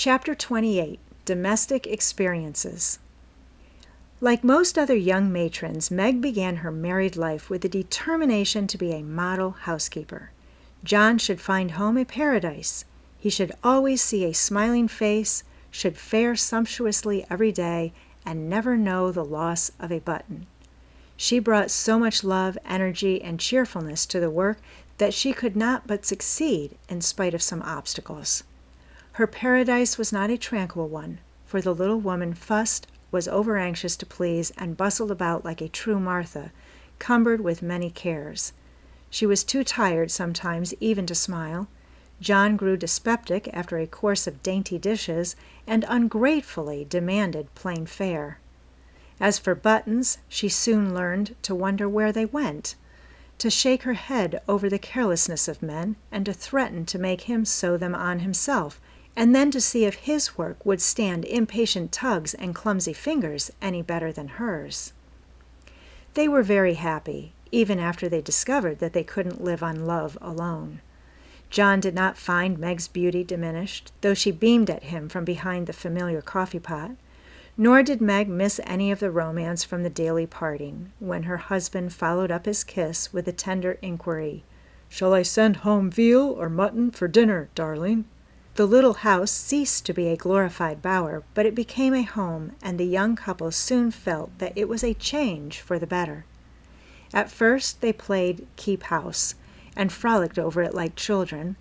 Chapter 28, Domestic Experiences. Like most other young matrons, Meg began her married life with the determination to be a model housekeeper. John should find home a paradise. He should always see a smiling face, should fare sumptuously every day, and never know the loss of a button. She brought so much love, energy, and cheerfulness to the work that she could not but succeed in spite of some obstacles. Her paradise was not a tranquil one, for the little woman fussed, was over-anxious to please, and bustled about like a true Martha, cumbered with many cares. She was too tired sometimes even to smile. John grew dyspeptic after a course of dainty dishes, and ungratefully demanded plain fare. As for buttons, she soon learned to wonder where they went, to shake her head over the carelessness of men, and to threaten to make him sew them on himself, and then to see if his work would stand impatient tugs and clumsy fingers any better than hers. They were very happy, even after they discovered that they couldn't live on love alone. John did not find Meg's beauty diminished, though she beamed at him from behind the familiar coffee pot, nor did Meg miss any of the romance from the daily parting, when her husband followed up his kiss with the tender inquiry, "Shall I send home veal or mutton for dinner, darling?" The little house ceased to be a glorified bower, but it became a home, and the young couple soon felt that it was a change for the better. At first they played keep house, and frolicked over it like children.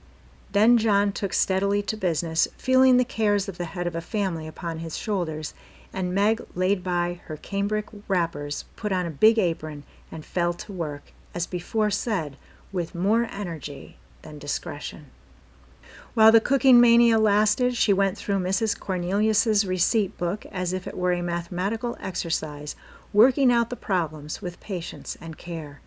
Then John took steadily to business, feeling the cares of the head of a family upon his shoulders, and Meg laid by her cambric wrappers, put on a big apron, and fell to work, as before said, with more energy than discretion. While the cooking mania lasted, she went through Mrs. Cornelius's receipt book as if it were a mathematical exercise, working out the problems with patience and care.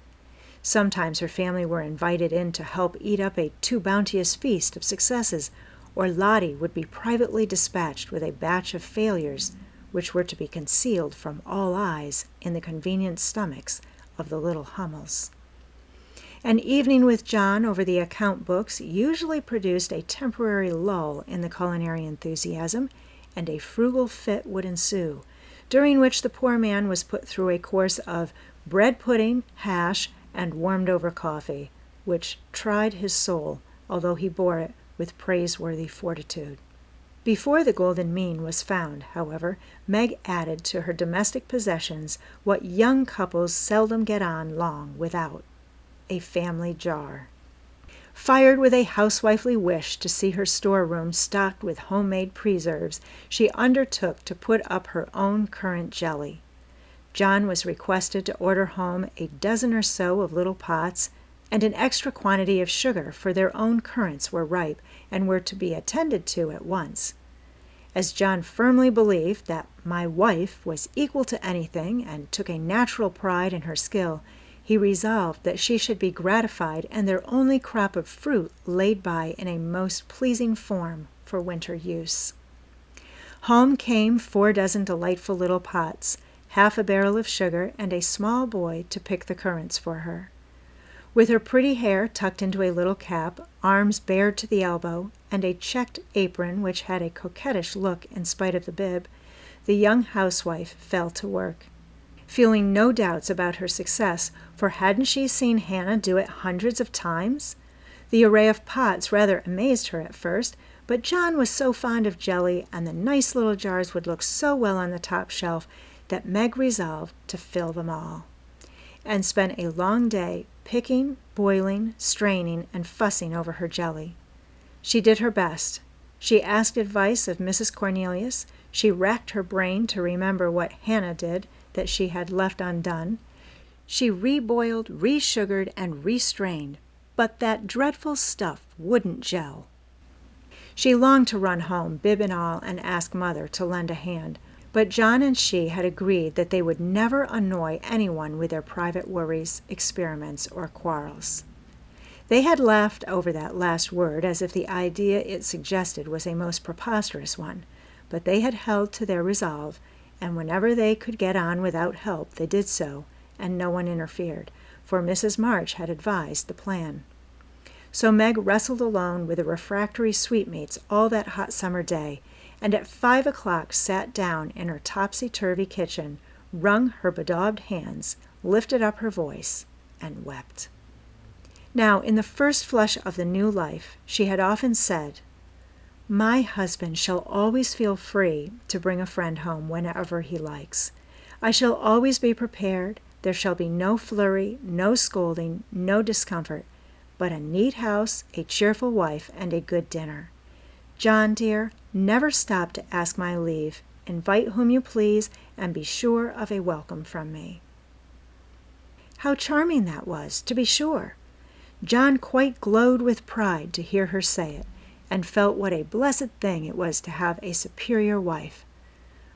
Sometimes her family were invited in to help eat up a too bounteous feast of successes, or Lottie would be privately dispatched with a batch of failures, which were to be concealed from all eyes in the convenient stomachs of the little Hummels. An evening with John over the account books usually produced a temporary lull in the culinary enthusiasm, and a frugal fit would ensue, during which the poor man was put through a course of bread pudding, hash, and warmed-over coffee, which tried his soul, although he bore it with praiseworthy fortitude. Before the golden mean was found, however, Meg added to her domestic possessions what young couples seldom get on long without: a family jar. Fired with a housewifely wish to see her storeroom stocked with homemade preserves, she undertook to put up her own currant jelly. John was requested to order home a dozen or so of little pots, and an extra quantity of sugar, for their own currants were ripe, and were to be attended to at once. As John firmly believed that my wife was equal to anything, and took a natural pride in her skill, he resolved that she should be gratified and their only crop of fruit laid by in a most pleasing form for winter use. Home came 4 dozen delightful little pots, half a barrel of sugar, and a small boy to pick the currants for her. With her pretty hair tucked into a little cap, arms bared to the elbow, and a checked apron which had a coquettish look in spite of the bib, the young housewife fell to work, feeling no doubts about her success, for hadn't she seen Hannah do it hundreds of times? The array of pots rather amazed her at first, but John was so fond of jelly, and the nice little jars would look so well on the top shelf, that Meg resolved to fill them all, and spent a long day picking, boiling, straining, and fussing over her jelly. She did her best. She asked advice of Mrs. Cornelius. She racked her brain to remember what Hannah did that she had left undone. She reboiled, resugared, and restrained, but that dreadful stuff wouldn't gel. She longed to run home, bib and all, and ask Mother to lend a hand, but John and she had agreed that they would never annoy anyone with their private worries, experiments, or quarrels. They had laughed over that last word as if the idea it suggested was a most preposterous one, but they had held to their resolve, and whenever they could get on without help they did so, and no one interfered, for Mrs. March had advised the plan. So Meg wrestled alone with the refractory sweetmeats all that hot summer day, and at 5 o'clock sat down in her topsy-turvy kitchen, wrung her bedaubed hands, lifted up her voice, and wept. Now, in the first flush of the new life, she had often said, "My husband shall always feel free to bring a friend home whenever he likes. I shall always be prepared. There shall be no flurry, no scolding, no discomfort, but a neat house, a cheerful wife, and a good dinner. John, dear, never stop to ask my leave. Invite whom you please, and be sure of a welcome from me." How charming that was, to be sure! John quite glowed with pride to hear her say it, and felt what a blessed thing it was to have a superior wife.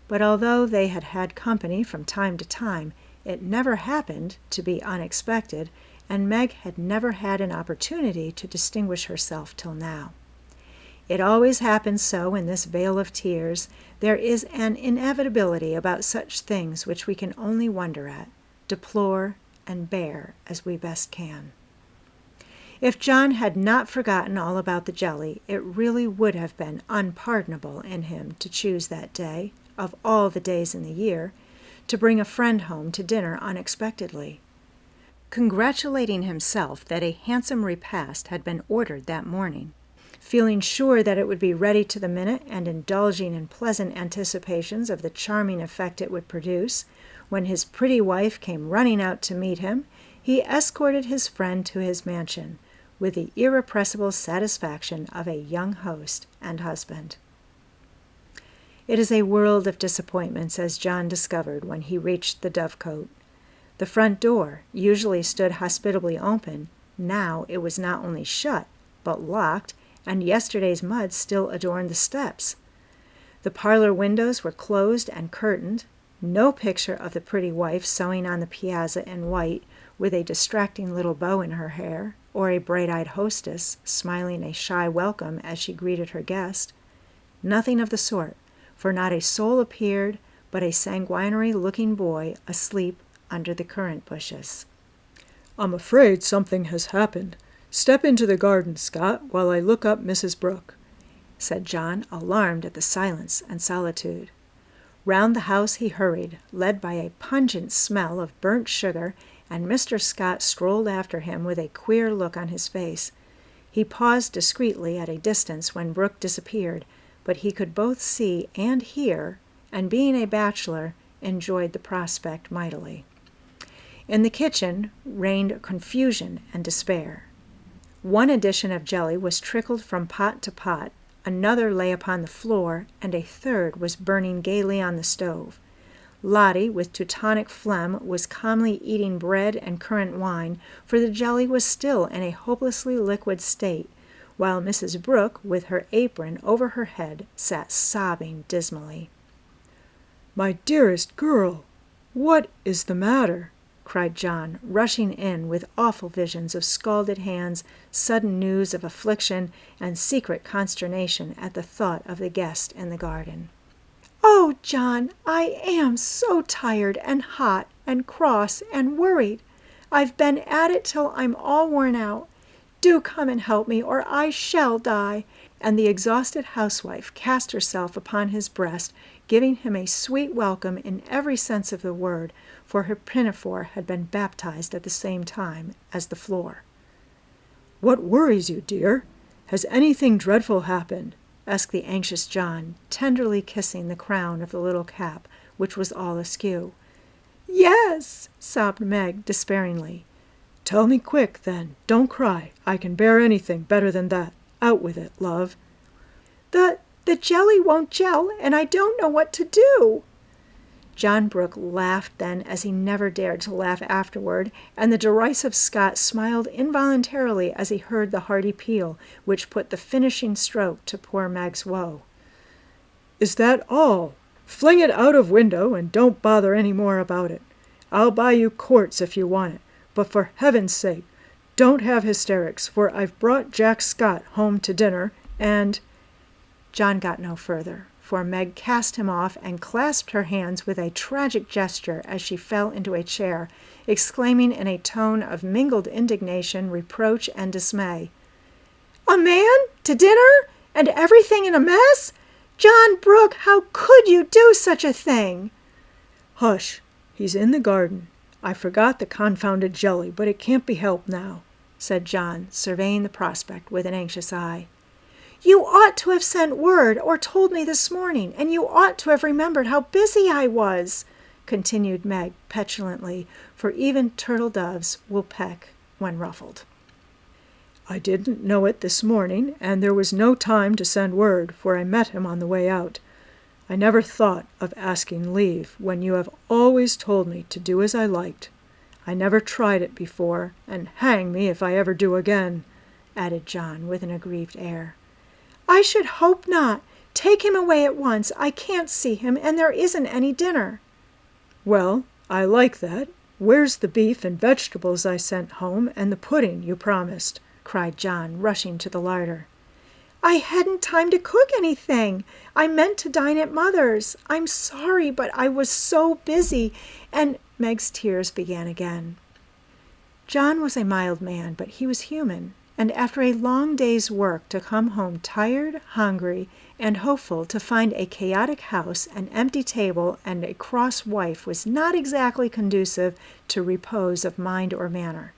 But although they had had company from time to time, it never happened to be unexpected, and Meg had never had an opportunity to distinguish herself till now. It always happens so in this vale of tears. There is an inevitability about such things which we can only wonder at, deplore, and bear as we best can. If John had not forgotten all about the jelly, it really would have been unpardonable in him to choose that day, of all the days in the year, to bring a friend home to dinner unexpectedly. Congratulating himself that a handsome repast had been ordered that morning, feeling sure that it would be ready to the minute, and indulging in pleasant anticipations of the charming effect it would produce, when his pretty wife came running out to meet him, he escorted his friend to his mansion, with the irrepressible satisfaction of a young host and husband. It is a world of disappointments, as John discovered when he reached the Dovecote. The front door usually stood hospitably open. Now it was not only shut, but locked, and yesterday's mud still adorned the steps. The parlor windows were closed and curtained. No picture of the pretty wife sewing on the piazza in white, with a distracting little bow in her hair, or a bright-eyed hostess smiling a shy welcome as she greeted her guest. Nothing of the sort, for not a soul appeared but a sanguinary-looking boy asleep under the currant bushes. "I'm afraid something has happened. Step into the garden, Scott, while I look up Mrs. Brooke," said John, alarmed at the silence and solitude. Round the house he hurried, led by a pungent smell of burnt sugar, and Mr. Scott strolled after him with a queer look on his face. He paused discreetly at a distance when Brooke disappeared, but he could both see and hear, and being a bachelor, enjoyed the prospect mightily. In the kitchen reigned confusion and despair. One edition of jelly was trickled from pot to pot, another lay upon the floor, and a third was burning gaily on the stove. Lottie, with Teutonic phlegm, was calmly eating bread and currant wine, for the jelly was still in a hopelessly liquid state, while Mrs. Brooke, with her apron over her head, sat sobbing dismally. "My dearest girl, what is the matter?" cried John, rushing in with awful visions of scalded hands, sudden news of affliction, and secret consternation at the thought of the guest in the garden. "Oh, John, I am so tired and hot and cross and worried. I've been at it till I'm all worn out. Do come and help me, or I shall die." And the exhausted housewife cast herself upon his breast, giving him a sweet welcome in every sense of the word, for her pinafore had been baptized at the same time as the floor. "What worries you, dear? Has anything dreadful happened?" asked the anxious John, tenderly kissing the crown of the little cap, which was all askew. "Yes," sobbed Meg despairingly. "Tell me quick, then. Don't cry. I can bear anything better than that. Out with it, love." The jelly won't gel, and I don't know what to do." John Brooke laughed then as he never dared to laugh afterward, and the derisive Scot smiled involuntarily as he heard the hearty peal, which put the finishing stroke to poor Meg's woe. "Is that all? Fling it out of window, and don't bother any more about it. I'll buy you quarts if you want it, but for heaven's sake, don't have hysterics, for I've brought Jack Scott home to dinner, and—" John got no further, for Meg cast him off and clasped her hands with a tragic gesture as she fell into a chair, exclaiming in a tone of mingled indignation, reproach, and dismay, A man? To dinner? And everything in a mess? John Brooke, how could you do such a thing?" "Hush, he's in the garden. I forgot the confounded jelly, but it can't be helped now," said John, surveying the prospect with an anxious eye. "You ought to have sent word or told me this morning, and you ought to have remembered how busy I was," continued Meg petulantly, for even turtle doves will peck when ruffled. "I didn't know it this morning, and there was no time to send word, for I met him on the way out. I never thought of asking leave, when you have always told me to do as I liked. I never tried it before, and hang me if I ever do again," added John with an aggrieved air. "I should hope not. Take him away at once. I can't see him, and there isn't any dinner." "Well, I like that. Where's the beef and vegetables I sent home, and the pudding you promised?" cried John, rushing to the larder. "I hadn't time to cook anything. I meant to dine at Mother's. I'm sorry, but I was so busy, and—" Meg's tears began again. John was a mild man, but he was human, and after a long day's work to come home tired, hungry, and hopeful to find a chaotic house, an empty table, and a cross wife was not exactly conducive to repose of mind or manner.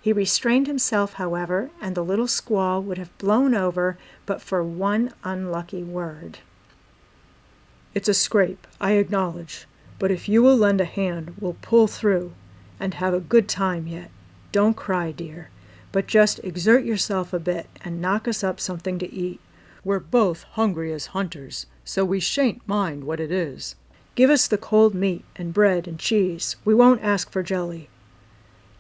He restrained himself, however, and the little squall would have blown over but for one unlucky word. "It's a scrape, I acknowledge, but if you will lend a hand, we'll pull through, and have a good time yet. Don't cry, dear, but just exert yourself a bit and knock us up something to eat. We're both hungry as hunters, so we shan't mind what it is. Give us the cold meat and bread and cheese. We won't ask for jelly."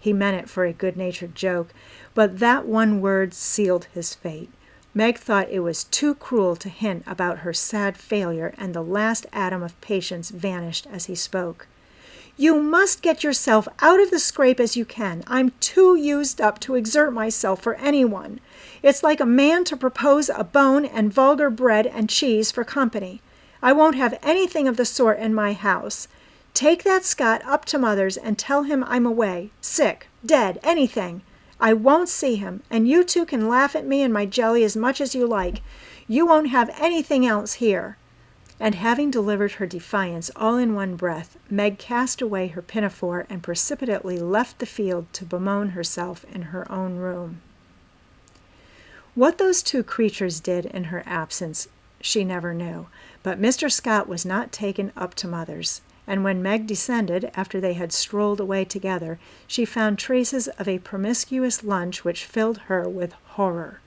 He meant it for a good-natured joke, but that one word sealed his fate. Meg thought it was too cruel to hint about her sad failure, and the last atom of patience vanished as he spoke. "You must get yourself out of the scrape as you can. I'm too used up to exert myself for anyone. It's like a man to propose a bone and vulgar bread and cheese for company. I won't have anything of the sort in my house. Take that Scot up to Mother's and tell him I'm away, sick, dead, anything. I won't see him, and you two can laugh at me and my jelly as much as you like. You won't have anything else here." And having delivered her defiance all in one breath, Meg cast away her pinafore and precipitately left the field to bemoan herself in her own room. What those two creatures did in her absence she never knew, but Mr. Scott was not taken up to Mother's, and when Meg descended, after they had strolled away together, she found traces of a promiscuous lunch which filled her with horror.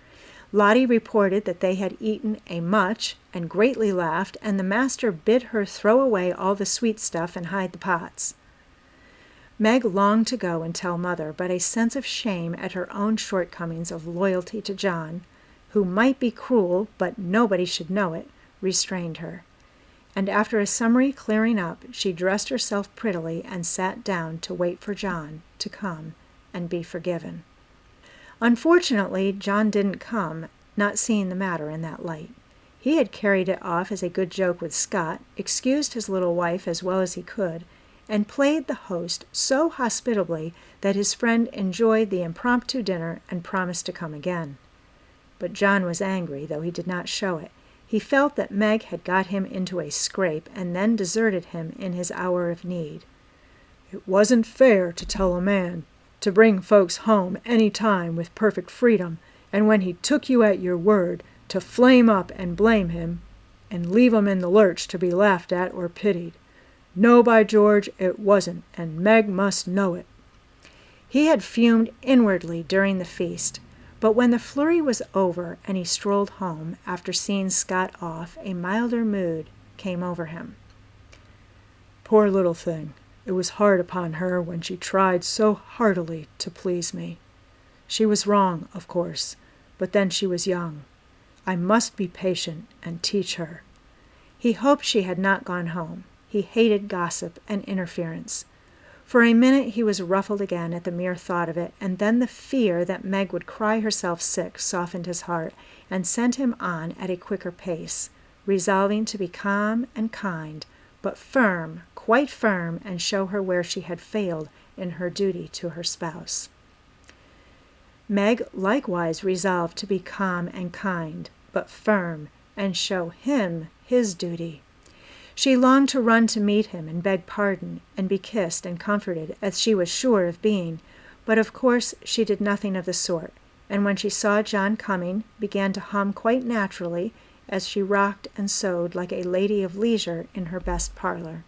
Lottie reported that they had eaten a much, and greatly laughed, and the master bid her throw away all the sweet stuff and hide the pots. Meg longed to go and tell Mother, but a sense of shame at her own shortcomings of loyalty to John, who might be cruel, but nobody should know it, restrained her. And after a summary clearing up, she dressed herself prettily and sat down to wait for John to come and be forgiven. Unfortunately, John didn't come, not seeing the matter in that light. He had carried it off as a good joke with Scott, excused his little wife as well as he could, and played the host so hospitably that his friend enjoyed the impromptu dinner and promised to come again. But John was angry, though he did not show it. He felt that Meg had got him into a scrape and then deserted him in his hour of need. "It wasn't fair to tell a man to bring folks home any time with perfect freedom, and when he took you at your word, to flame up and blame him, and leave 'em in the lurch to be laughed at or pitied. No, by George, it wasn't, and Meg must know it." He had fumed inwardly during the feast, but when the flurry was over and he strolled home, after seeing Scott off, a milder mood came over him. "Poor little thing. It was hard upon her when she tried so heartily to please me. She was wrong, of course, but then she was young. I must be patient and teach her." He hoped she had not gone home. He hated gossip and interference. For a minute he was ruffled again at the mere thought of it, and then the fear that Meg would cry herself sick softened his heart and sent him on at a quicker pace, resolving to be calm and kind, but firm, quite firm, and show her where she had failed in her duty to her spouse. Meg likewise resolved to be calm and kind, but firm, and show him his duty. She longed to run to meet him and beg pardon, and be kissed and comforted, as she was sure of being, but of course she did nothing of the sort, and when she saw John coming, began to hum quite naturally, as she rocked and sewed like a lady of leisure in her best parlor.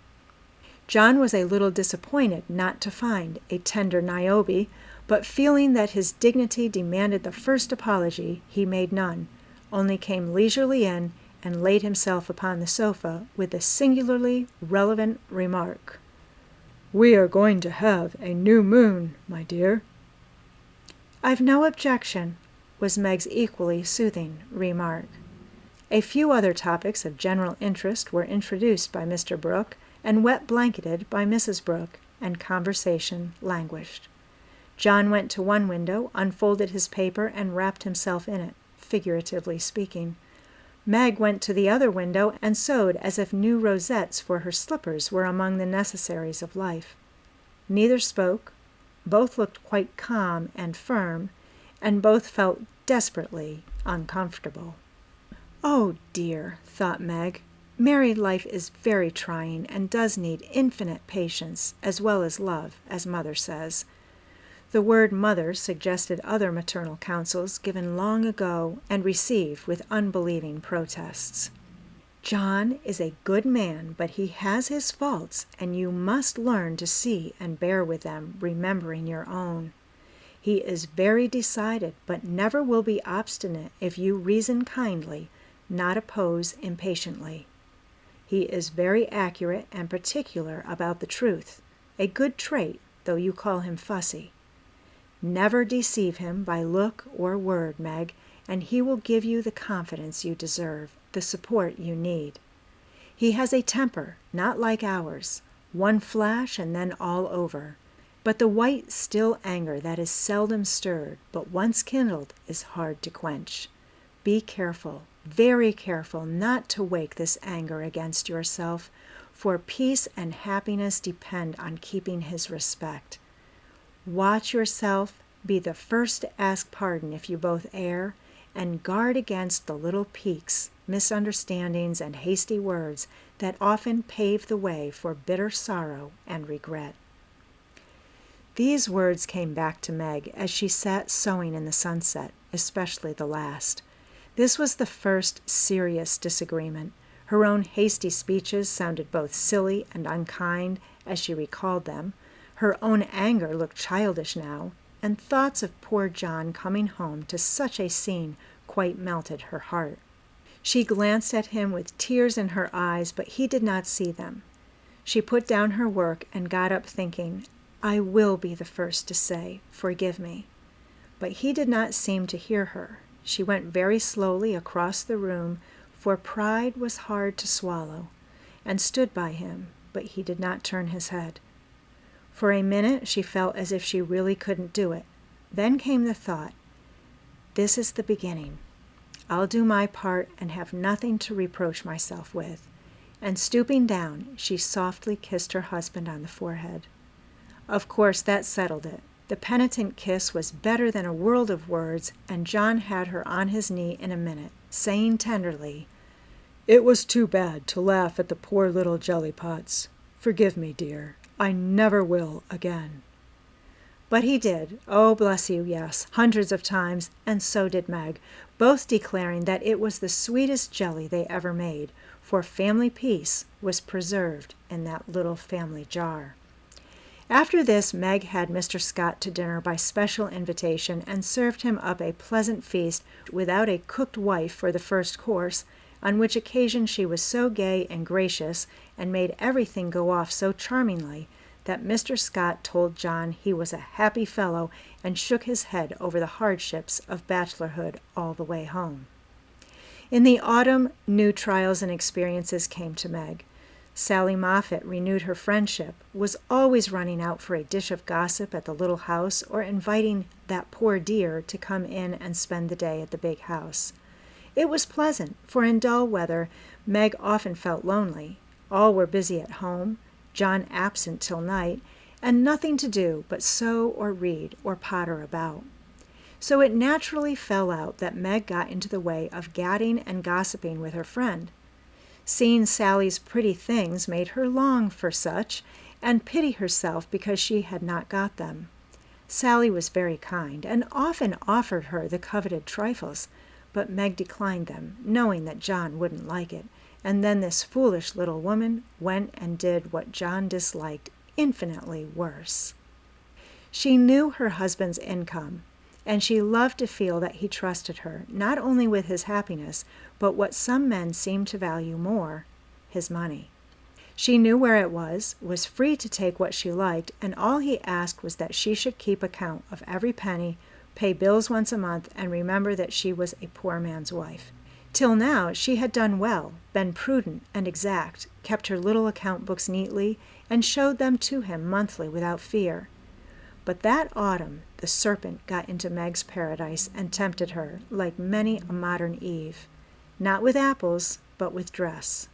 John was a little disappointed not to find a tender Niobe, but feeling that his dignity demanded the first apology, he made none, only came leisurely in and laid himself upon the sofa with the singularly relevant remark, "We are going to have a new moon, my dear." "I've no objection," was Meg's equally soothing remark. A few other topics of general interest were introduced by Mr. Brooke, and wet-blanketed by Mrs. Brooke, and conversation languished. John went to one window, unfolded his paper, and wrapped himself in it, figuratively speaking. Meg went to the other window and sewed as if new rosettes for her slippers were among the necessaries of life. Neither spoke, both looked quite calm and firm, and both felt desperately uncomfortable. "Oh dear," thought Meg, "married life is very trying and does need infinite patience as well as love, as mother says." The word mother suggested other maternal counsels given long ago and received with unbelieving protests. "John is a good man, but he has his faults, and you must learn to see and bear with them, remembering your own. He is very decided, but never will be obstinate if you reason kindly, not oppose impatiently. He is very accurate and particular about the truth, a good trait, though you call him fussy. Never deceive him by look or word, Meg, and he will give you the confidence you deserve, the support you need. He has a temper, not like ours, one flash and then all over, but the white, still anger that is seldom stirred, but once kindled is hard to quench. Be careful, very careful, not to wake this anger against yourself, for peace and happiness depend on keeping his respect. Watch yourself, be the first to ask pardon if you both err, and guard against the little piques, misunderstandings, and hasty words that often pave the way for bitter sorrow and regret." These words came back to Meg as she sat sewing in the sunset, especially the last. This was the first serious disagreement. Her own hasty speeches sounded both silly and unkind as she recalled them. Her own anger looked childish now, and thoughts of poor John coming home to such a scene quite melted her heart. She glanced at him with tears in her eyes, but he did not see them. She put down her work and got up thinking, "I will be the first to say, 'Forgive me.'" But he did not seem to hear her. She went very slowly across the room, for pride was hard to swallow, and stood by him, but he did not turn his head. For a minute she felt as if she really couldn't do it. Then came the thought, "This is the beginning. I'll do my part and have nothing to reproach myself with." And stooping down, she softly kissed her husband on the forehead. Of course that settled it. The penitent kiss was better than a world of words, and John had her on his knee in a minute, saying tenderly, "It was too bad to laugh at the poor little jellypots. Forgive me, dear. I never will again." But he did, oh bless you, yes, hundreds of times, and so did Meg, both declaring that it was the sweetest jelly they ever made, for family peace was preserved in that little family jar. After this, Meg had Mr. Scott to dinner by special invitation, and served him up a pleasant feast without a cooked wife for the first course, on which occasion she was so gay and gracious, and made everything go off so charmingly, that Mr. Scott told John he was a happy fellow, and shook his head over the hardships of bachelorhood all the way home. In the autumn, new trials and experiences came to Meg. Sally Moffett renewed her friendship, was always running out for a dish of gossip at the little house, or inviting "that poor dear" to come in and spend the day at the big house. It was pleasant, for in dull weather Meg often felt lonely. All were busy at home, John absent till night, and nothing to do but sew or read or potter about. So it naturally fell out that Meg got into the way of gadding and gossiping with her friend. Seeing Sally's pretty things made her long for such, and pity herself because she had not got them. Sally was very kind, and often offered her the coveted trifles, but Meg declined them, knowing that John wouldn't like it, and then this foolish little woman went and did what John disliked infinitely worse. She knew her husband's income, and she loved to feel that he trusted her, not only with his happiness, but what some men seem to value more, his money. She knew where it was free to take what she liked, and all he asked was that she should keep account of every penny, pay bills once a month, and remember that she was a poor man's wife. Till now she had done well, been prudent and exact, kept her little account books neatly, and showed them to him monthly without fear. But that autumn the serpent got into Meg's paradise and tempted her, like many a modern Eve, not with apples, but with dress.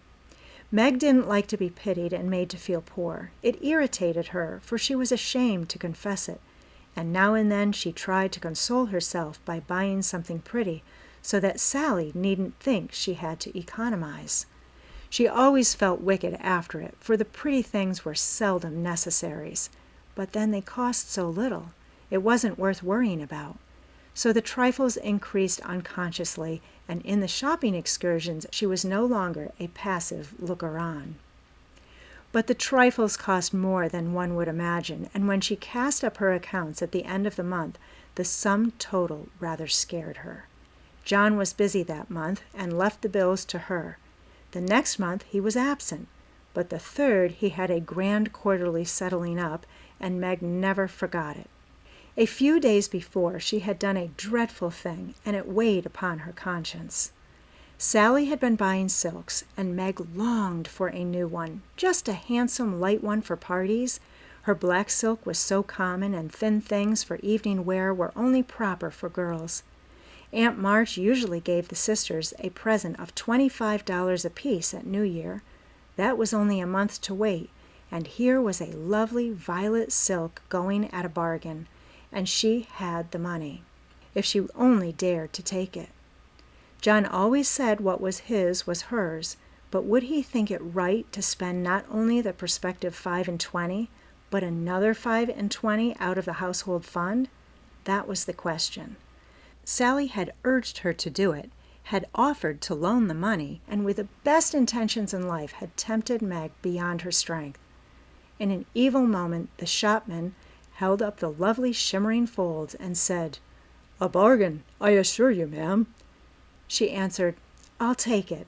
Meg didn't like to be pitied and made to feel poor. It irritated her, for she was ashamed to confess it, and now and then she tried to console herself by buying something pretty, so that Sally needn't think she had to economize. She always felt wicked after it, for the pretty things were seldom necessaries. But then they cost so little, it wasn't worth worrying about. So the trifles increased unconsciously, and in the shopping excursions she was no longer a passive looker-on. But the trifles cost more than one would imagine, and when she cast up her accounts at the end of the month, the sum total rather scared her. John was busy that month, and left the bills to her. The next month he was absent, but the third he had a grand quarterly settling up, and Meg never forgot it. A few days before she had done a dreadful thing, and it weighed upon her conscience. Sally had been buying silks, and Meg longed for a new one, just a handsome light one for parties. Her black silk was so common, and thin things for evening wear were only proper for girls. Aunt March usually gave the sisters a present of $25 apiece at New Year. That was only a month to wait, and here was a lovely violet silk going at a bargain, and she had the money, if she only dared to take it. John always said what was his was hers, but would he think it right to spend not only the prospective 5 and 20, but another 5 and 20 out of the household fund? That was the question. Sally had urged her to do it, had offered to loan the money, and with the best intentions in life had tempted Meg beyond her strength. In an evil moment the shopman held up the lovely shimmering folds and said, "A bargain, I assure you, ma'am." She answered, "I'll take it,"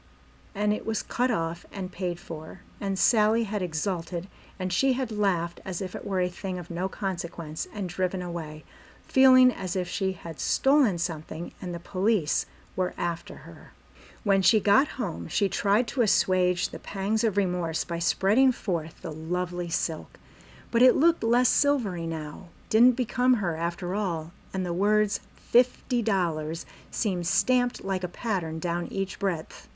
and it was cut off and paid for, and Sally had exulted, and she had laughed as if it were a thing of no consequence, and driven away, feeling as if she had stolen something and the police were after her. When she got home, she tried to assuage the pangs of remorse by spreading forth the lovely silk. But it looked less silvery now, didn't become her after all, and the words $50 seemed stamped like a pattern down each breadth.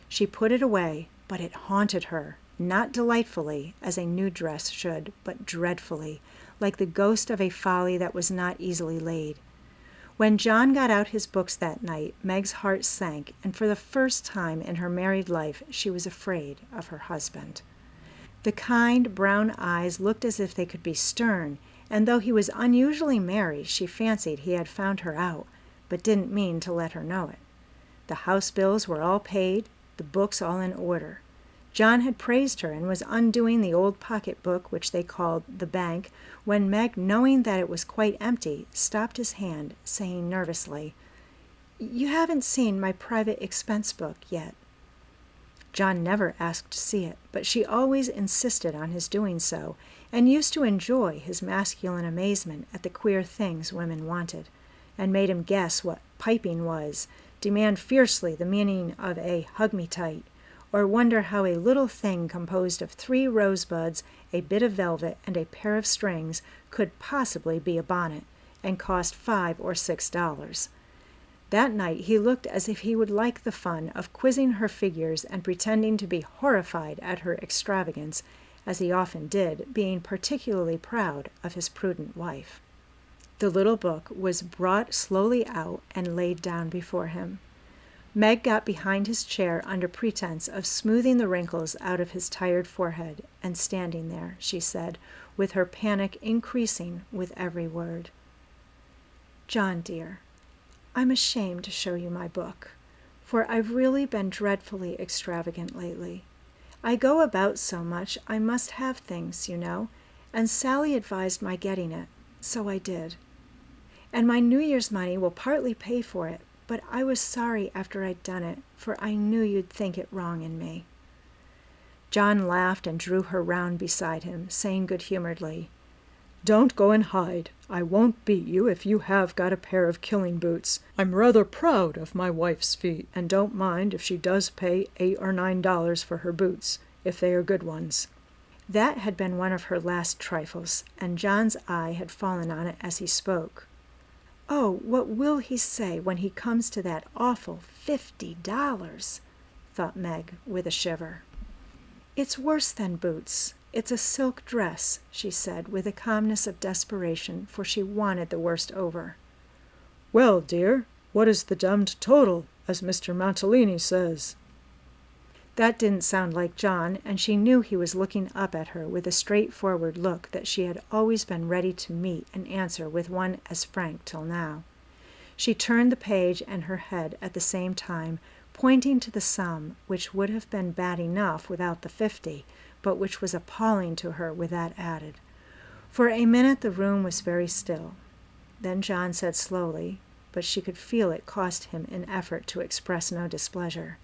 She put it away, but it haunted her, not delightfully, as a new dress should, but dreadfully, like the ghost of a folly that was not easily laid. When John got out his books that night, Meg's heart sank, and for the first time in her married life she was afraid of her husband. The kind brown eyes looked as if they could be stern, and though he was unusually merry, she fancied he had found her out, but didn't mean to let her know it. The house bills were all paid, the books all in order. John had praised her and was undoing the old pocket-book which they called the bank, when Meg, knowing that it was quite empty, stopped his hand, saying nervously, "You haven't seen my private expense book yet." John never asked to see it, but she always insisted on his doing so, and used to enjoy his masculine amazement at the queer things women wanted, and made him guess what piping was, demand fiercely the meaning of a hug-me-tight, or wonder how a little thing composed of 3 rosebuds, a bit of velvet, and a pair of strings could possibly be a bonnet, and cost $5 or $6. That night he looked as if he would like the fun of quizzing her figures and pretending to be horrified at her extravagance, as he often did, being particularly proud of his prudent wife. The little book was brought slowly out and laid down before him. Meg got behind his chair under pretense of smoothing the wrinkles out of his tired forehead, and standing there, she said, with her panic increasing with every word. "John, dear, I'm ashamed to show you my book, for I've really been dreadfully extravagant lately. I go about so much I must have things, you know, and Sally advised my getting it, so I did. And my New Year's money will partly pay for it, but I was sorry after I'd done it, for I knew you'd think it wrong in me." John laughed and drew her round beside him, saying good-humoredly, "Don't go and hide. I won't beat you if you have got a pair of killing boots. I'm rather proud of my wife's feet, and don't mind if she does pay $8 or $9 for her boots, if they are good ones." That had been one of her last trifles, and John's eye had fallen on it as he spoke. "Oh, what will he say when he comes to that awful $50? Thought Meg with a shiver. "It's worse than boots. It's a silk dress," she said, with the calmness of desperation, for she wanted the worst over. "Well, dear, what is the demmed total, as Mr. Mantalini says?" That didn't sound like John, and she knew he was looking up at her with a straightforward look that she had always been ready to meet and answer with one as frank till now. She turned the page and her head at the same time, pointing to the sum, which would have been bad enough without the 50, but which was appalling to her with that added. For a minute the room was very still. Then John said slowly, but she could feel it cost him an effort to express no displeasure,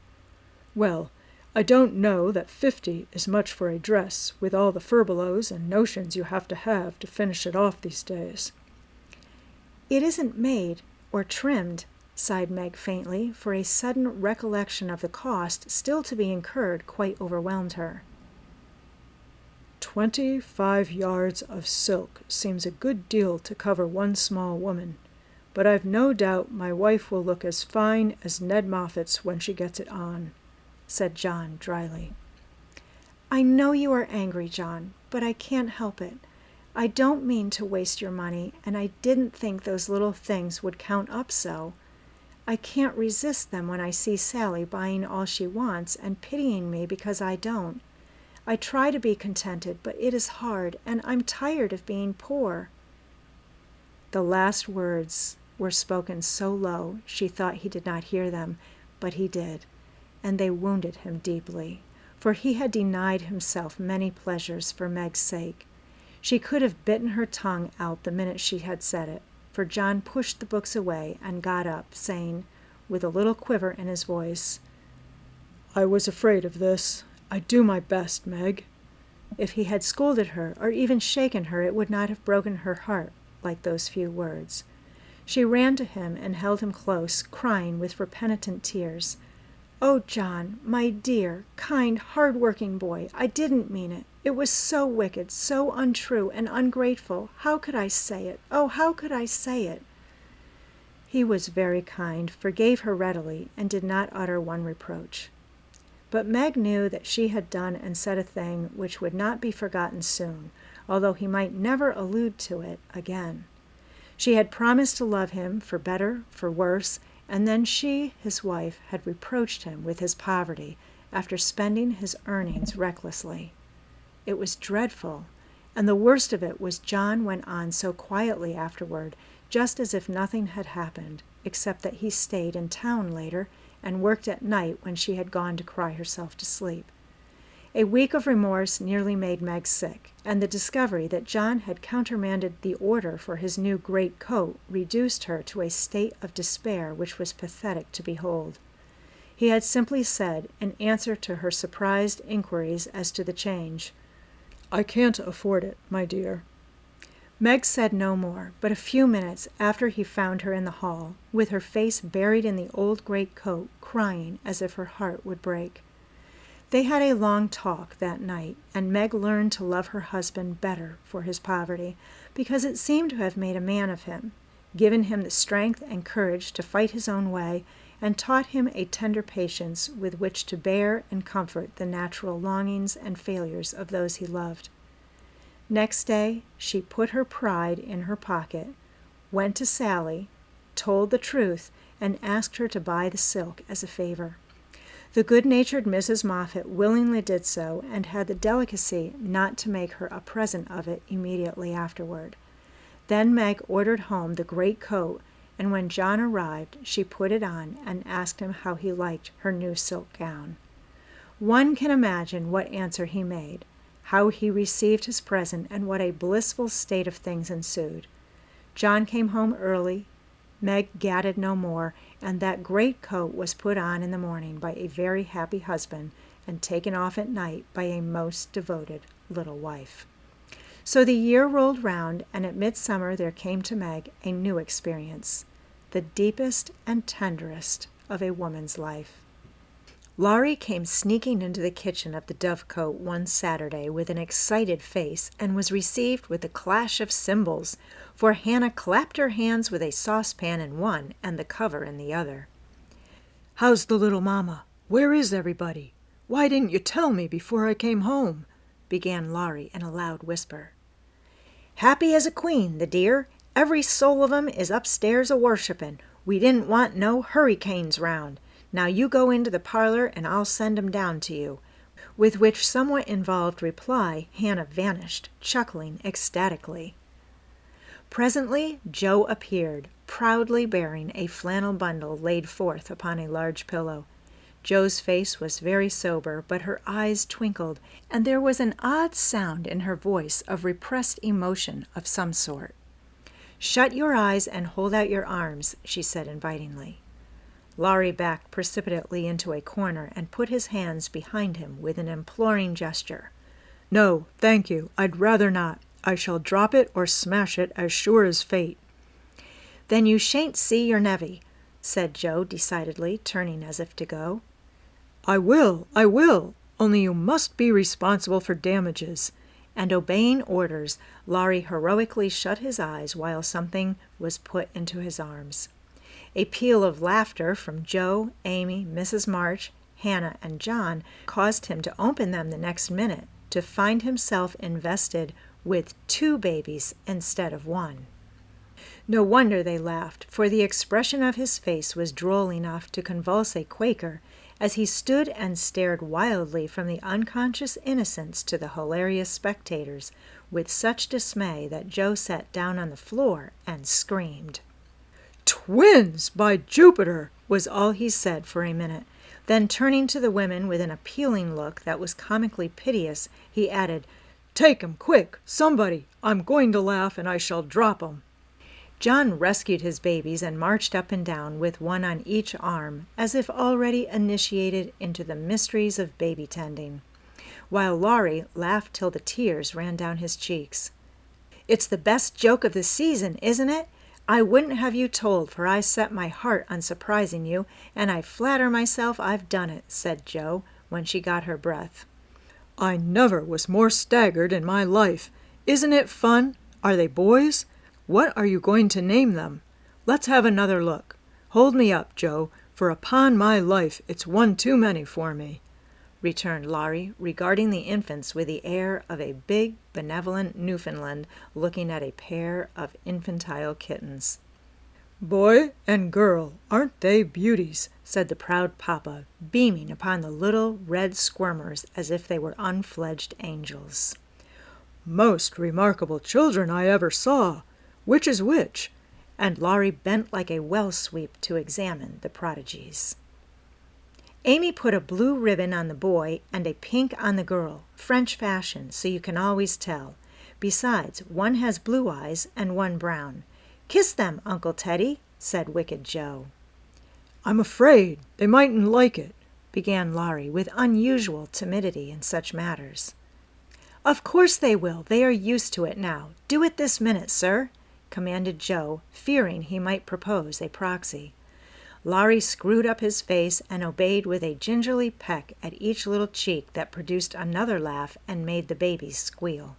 "Well, I don't know that 50 is much for a dress, with all the furbelows and notions you have to finish it off these days." "It isn't made or trimmed," sighed Meg faintly, for a sudden recollection of the cost still to be incurred quite overwhelmed her. 25 yards of silk seems a good deal to cover one small woman, but I've no doubt my wife will look as fine as Ned Moffat's when she gets it on," said John dryly. "I know you are angry, John, but I can't help it. I don't mean to waste your money, and I didn't think those little things would count up so. I can't resist them when I see Sally buying all she wants and pitying me because I don't. I try to be contented, but it is hard, and I'm tired of being poor." The last words were spoken so low she thought he did not hear them, but he did, and they wounded him deeply, for he had denied himself many pleasures for Meg's sake. She could have bitten her tongue out the minute she had said it, for John pushed the books away and got up, saying, with a little quiver in his voice, "I was afraid of this. I do my best, Meg." If he had scolded her or even shaken her, it would not have broken her heart like those few words. She ran to him and held him close, crying with repenitent tears, "Oh, John, my dear, kind, hard-working boy, I didn't mean it. It was so wicked, so untrue and ungrateful. How could I say it? Oh, how could I say it?" He was very kind, forgave her readily, and did not utter one reproach. But Meg knew that she had done and said a thing which would not be forgotten soon, although he might never allude to it again. She had promised to love him for better, for worse, and then she, his wife, had reproached him with his poverty after spending his earnings recklessly. It was dreadful, and the worst of it was John went on so quietly afterward, just as if nothing had happened, except that he stayed in town later and worked at night when she had gone to cry herself to sleep. A week of remorse nearly made Meg sick, and the discovery that John had countermanded the order for his new great coat reduced her to a state of despair which was pathetic to behold. He had simply said, in answer to her surprised inquiries as to the change, "I can't afford it, my dear." Meg said no more, but a few minutes after he found her in the hall, with her face buried in the old great coat, crying as if her heart would break. They had a long talk that night, and Meg learned to love her husband better for his poverty, because it seemed to have made a man of him, given him the strength and courage to fight his own way, and taught him a tender patience with which to bear and comfort the natural longings and failures of those he loved. Next day she put her pride in her pocket, went to Sally, told the truth, and asked her to buy the silk as a favor. The good-natured Mrs. Moffat willingly did so, and had the delicacy not to make her a present of it immediately afterward. Then Meg ordered home the great coat, and when John arrived, she put it on and asked him how he liked her new silk gown. One can imagine what answer he made, how he received his present, and what a blissful state of things ensued. John came home early, Meg gadded no more, and that great coat was put on in the morning by a very happy husband and taken off at night by a most devoted little wife. So the year rolled round, and at midsummer there came to Meg a new experience, the deepest and tenderest of a woman's life. Laurie came sneaking into the kitchen of the Dovecote one Saturday with an excited face, and was received with a clash of cymbals, for Hannah clapped her hands with a saucepan in one and the cover in the other. "How's the little mama? Where is everybody? Why didn't you tell me before I came home?" began Laurie in a loud whisper. "Happy as a queen, the dear. Every soul of 'em is upstairs a-worshippin'. We didn't want no hurricanes round. Now you go into the parlor and I'll send 'em down to you." With which somewhat involved reply, Hannah vanished, chuckling ecstatically. Presently Joe appeared, proudly bearing a flannel bundle laid forth upon a large pillow. Joe's face was very sober, but her eyes twinkled, and there was an odd sound in her voice of repressed emotion of some sort. "Shut your eyes and hold out your arms," she said invitingly. Laurie backed precipitately into a corner and put his hands behind him with an imploring gesture. "No, thank you, I'd rather not. I shall drop it or smash it as sure as fate." "Then you shan't see your nevy," said Joe decidedly, turning as if to go. I will, only you must be responsible for damages." And obeying orders, Laurie heroically shut his eyes while something was put into his arms. A peal of laughter from Joe, Amy, Mrs. March, Hannah, and John caused him to open them the next minute, to find himself invested with 2 babies instead of 1. No wonder they laughed, for the expression of his face was droll enough to convulse a Quaker, as he stood and stared wildly from the unconscious innocents to the hilarious spectators, with such dismay that Joe sat down on the floor and screamed. "Twins, by Jupiter!" was all he said for a minute. Then turning to the women with an appealing look that was comically piteous, he added, "Take 'em, quick, somebody! I'm going to laugh, and I shall drop 'em." John rescued his babies and marched up and down with one on each arm, as if already initiated into the mysteries of baby tending, while Laurie laughed till the tears ran down his cheeks. "It's the best joke of the season, isn't it? I wouldn't have you told, for I set my heart on surprising you, and I flatter myself I've done it," said Joe, when she got her breath. "I never was more staggered in my life. Isn't it fun? Are they boys? What are you going to name them? Let's have another look. Hold me up, Joe, for upon my life it's one too many for me," returned Laurie, regarding the infants with the air of a big, benevolent Newfoundland looking at a pair of infantile kittens. "Boy and girl, aren't they beauties?" said the proud papa, beaming upon the little red squirmers as if they were unfledged angels. "Most remarkable children I ever saw. Which is which?" And Laurie bent like a well sweep to examine the prodigies. Amy put a blue ribbon on the boy and a pink on the girl, French fashion, so you can always tell. Besides, one has blue eyes and one brown. "Kiss them, Uncle Teddy," said wicked Joe. "I'm afraid they mightn't like it," began Laurie with unusual timidity in such matters. "Of course they will. They are used to it now. Do it this minute, sir," commanded Joe, fearing he might propose a proxy. Laurie screwed up his face and obeyed with a gingerly peck at each little cheek that produced another laugh and made the babies squeal.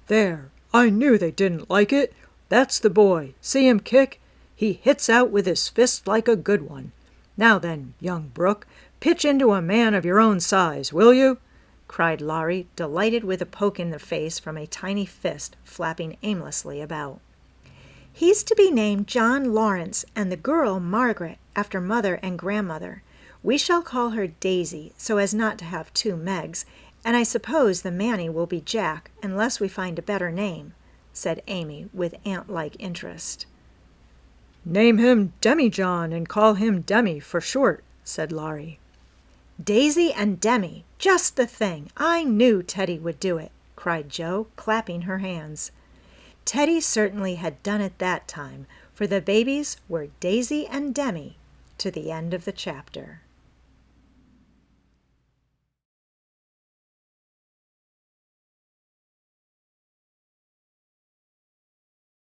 "There, I knew they didn't like it. That's the boy. See him kick? He hits out with his fist like a good one. Now then, young Brooke, pitch into a man of your own size, will you?" cried Laurie, delighted with a poke in the face from a tiny fist flapping aimlessly about. He's to be named John Lawrence, and the girl Margaret, after mother and grandmother. We shall call her Daisy, so as not to have two Megs, and I suppose the Manny will be Jack, unless we find a better name," said Amy with aunt-like interest. "Name him Demi-John and call him Demi for short," said Laurie. "Daisy and Demi, just the thing! I knew Teddy would do it," cried Jo, clapping her hands. Teddy certainly had done it that time, for the babies were Daisy and Demi to the end of the chapter.